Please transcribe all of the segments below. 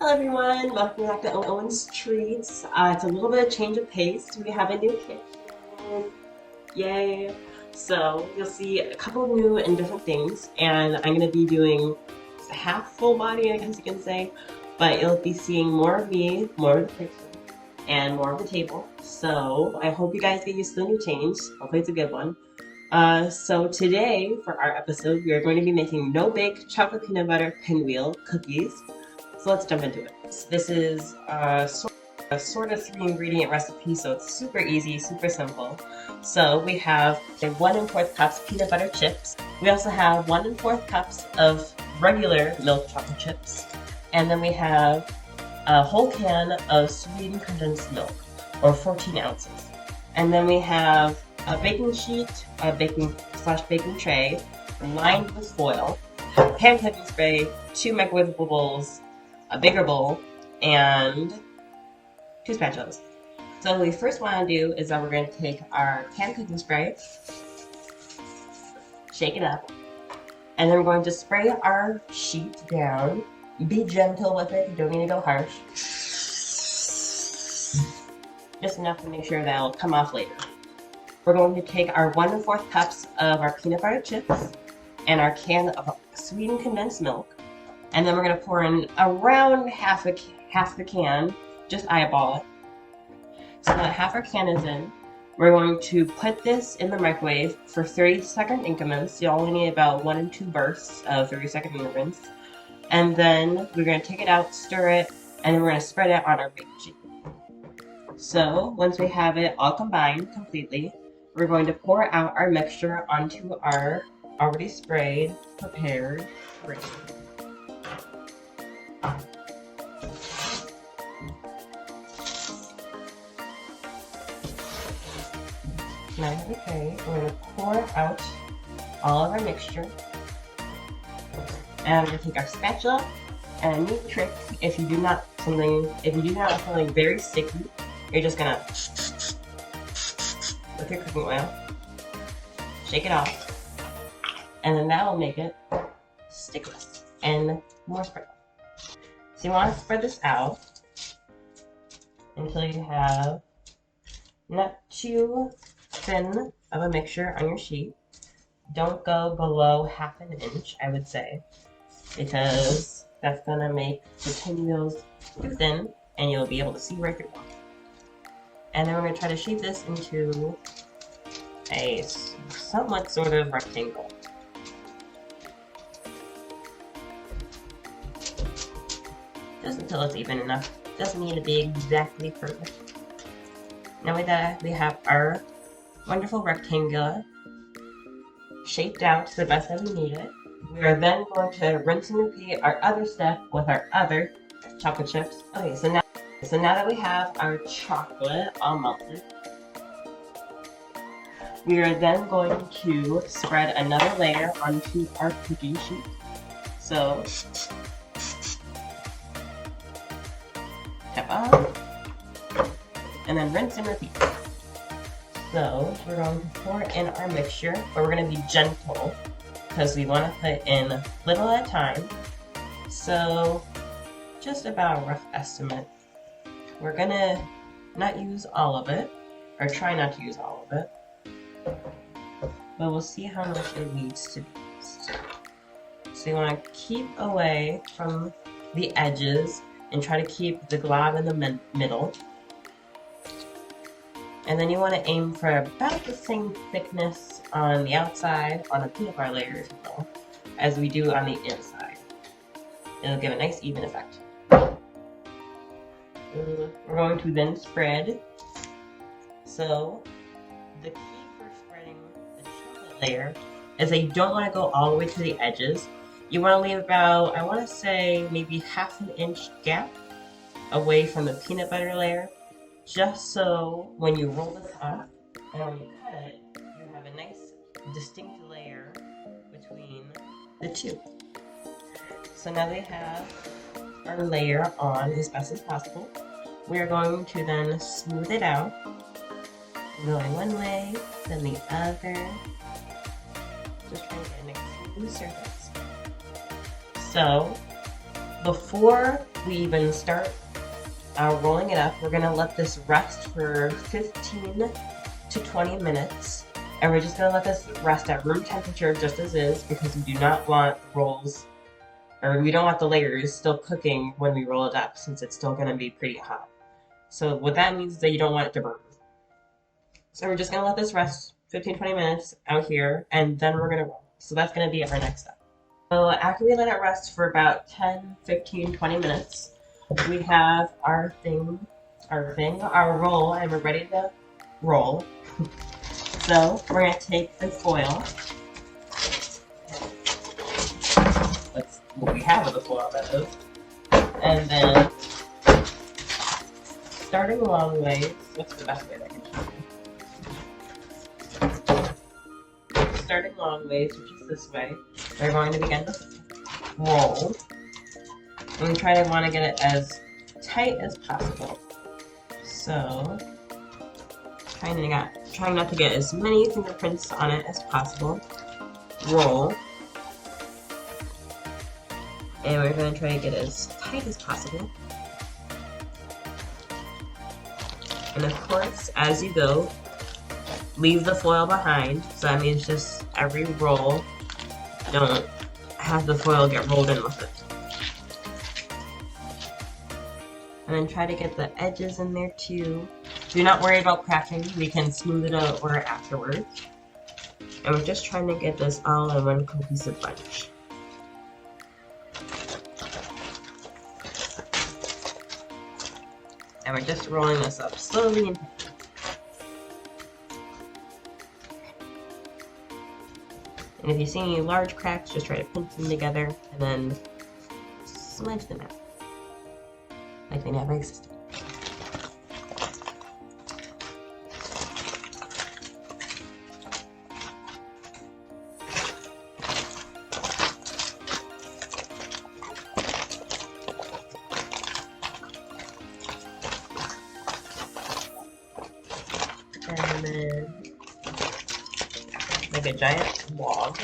Hello everyone, welcome back to Owen's Treats. It's a little bit of change of pace. We have a new kitchen. Yay! So you'll see a couple of new and different things, and I'm going to be doing half full body, I guess you can say, but you'll be seeing more of me, more of the kitchen, and more of the table. So I hope you guys get used to the new change. Hopefully it's a good one. So today, for our episode, we are going to be making no-bake chocolate peanut butter pinwheel cookies. So let's jump into it. This is a sort of 3-ingredient recipe, so it's super easy, super simple. So we have 1 4 cups peanut butter chips. We also have 1 4 cups of regular milk chocolate chips. And then we have a whole can of sweetened condensed milk, or 14 ounces. And then we have a baking sheet, a baking tray, lined with foil, pan cooking spray, 2 microwavable bowls, a bigger bowl, and 2 spatulas. So what we first want to do is that we're going to take our pan cooking spray, shake it up, and then we're going to spray our sheet down. Be gentle with it, you don't need to go harsh. Just enough to make sure that it'll come off later. We're going to take our 1 4 cups of our peanut butter chips and our can of sweetened condensed milk. And then we're going to pour in around half the can, just eyeball it. So that half our can is in, we're going to put this in the microwave for 30-second increments. You only need about 1 and 2 bursts of 30-second increments. And then we're going to take it out, stir it, and then we're going to spread it on our baking sheet. So once we have it all combined completely, we're going to pour out our mixture onto our already sprayed, prepared tray. Now with the tray, we're going to pour out all of our mixture. And we're going to take our spatula, and a neat trick, if you do not want something very sticky, you're just going to, with your cooking oil, shake it off, and then that will make it stickless and more spread. So you want to spread this out until you have not too thin of a mixture on your sheet. Don't go below ½ an inch, I would say, because that's going to make the pinwheels too thin and you'll be able to see right through them. And then we're going to try to shape this into a somewhat sort of rectangle. Just until it's even enough. Doesn't need to be exactly perfect. Now with that, we have our wonderful rectangular shaped out to the best that we need it. We are then going to rinse and repeat our other step with our other chocolate chips. Okay, so now that we have our chocolate all melted, we are then going to spread another layer onto our cookie sheet. So, tap on, and then rinse and repeat. So we're going to pour in our mixture, but we're going to be gentle because we want to put in little at a time. So just about a rough estimate. We're going to not use all of it, or try not to use all of it, but we'll see how much it needs to be used. So you want to keep away from the edges and try to keep the glob in the middle. And then you want to aim for about the same thickness on the outside, on the peanut butter layer as we do on the inside. It'll give a nice even effect. We're going to then spread. So the key for spreading the chocolate layer is that you don't want to go all the way to the edges. You want to leave about, I want to say, maybe ½ an inch gap away from the peanut butter layer, just so when you roll this up and when you cut it, you have a nice distinct layer between the two. So now they have our layer on as best as possible. We are going to then smooth it out, going one way, then the other, just trying to get a nice smooth surface. So before we even start rolling it up, we're going to let this rest for 15 to 20 minutes. And we're just going to let this rest at room temperature just as is, because we do not want rolls, or we don't want the layers still cooking when we roll it up, since it's still going to be pretty hot. So what that means is that you don't want it to burn. So we're just going to let this rest 15-20 minutes out here, and then we're going to roll. So that's going to be our next step. So after we let it rest for about 10, 15, 20 minutes, we have our roll, and we're ready to roll. So we're going to take the foil. That's what we have with the foil, that is. And then, starting long ways, what's the best way that I can show you? Starting long ways, which is this way, we're going to begin to roll. And we try to want to get it as tight as possible. So, trying not to get as many fingerprints on it as possible. Roll. And we're going to try to get it as tight as possible. And of course, as you go, leave the foil behind. So that means just every roll, don't have the foil get rolled in with it. And then try to get the edges in there too. Do not worry about cracking, we can smooth it over afterwards. And we're just trying to get this all in one cohesive bunch. And we're just rolling this up slowly and if you see any large cracks, just try to pinch them together and then smudge them out like they never existed. And then make a giant log.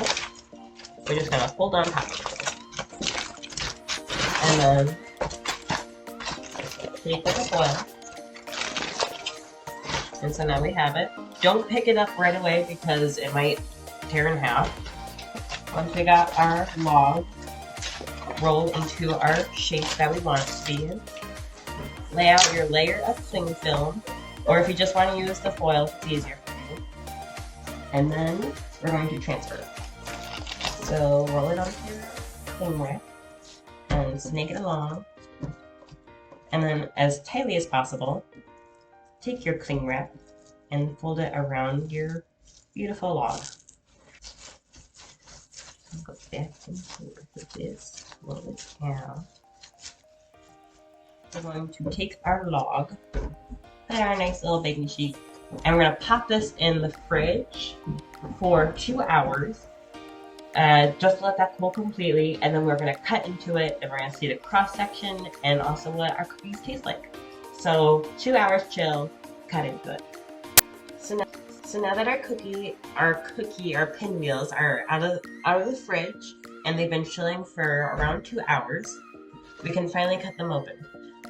We're just gonna hold on top of it. And then take the foil. And so now we have it. Don't pick it up right away because it might tear in half. Once we got our log rolled into our shape that we want it to be in, lay out your layer of cling film, or if you just want to use the foil, it's easier for you. And then we're going to transfer it. So roll it onto your cling wrap and snake it along. And then as tightly as possible, take your cling wrap and fold it around your beautiful log. Go back and forth with this, roll it down. We're going to take our log, put our nice little baking sheet, and we're going to pop this in the fridge for 2 hours. Just let that cool completely, and then we're going to cut into it, and we're going to see the cross section, and also what our cookies taste like. So 2 hours chill, cut into it. So now that our pinwheels are out of the fridge, and they've been chilling for around 2 hours, we can finally cut them open.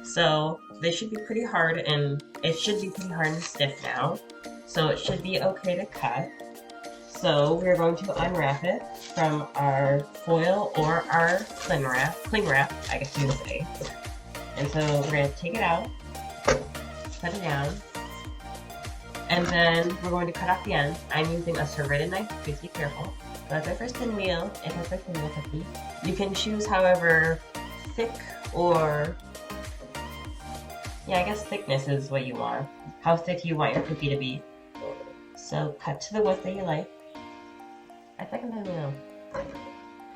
So they should be pretty hard, and it should be pretty hard and stiff now. So it should be okay to cut. So we're going to unwrap it from our foil or our cling wrap, I guess you would say. And so we're going to take it out, set it down, and then we're going to cut off the end. I'm using a serrated knife, please be careful. That's our first pinwheel, and that's our pinwheel cookie. You can choose however thick or, yeah, I guess thickness is what you want. How thick you want your cookie to be. So cut to the width that you like. I think I'm gonna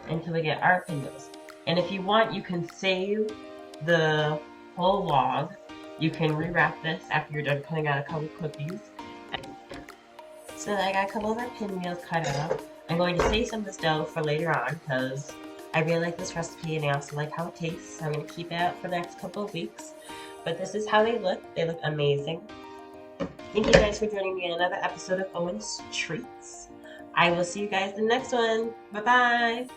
until we get our pinwheels. And if you want, you can save the whole log. You can rewrap this after you're done cutting out a couple cookies. So I got a couple of our pinwheels cut out. I'm going to save some of this dough for later on because I really like this recipe and I also like how it tastes. So I'm going to keep it out for the next couple of weeks. But this is how they look. They look amazing. Thank you guys for joining me in another episode of Owen's Treats. I will see you guys in the next one. Bye-bye.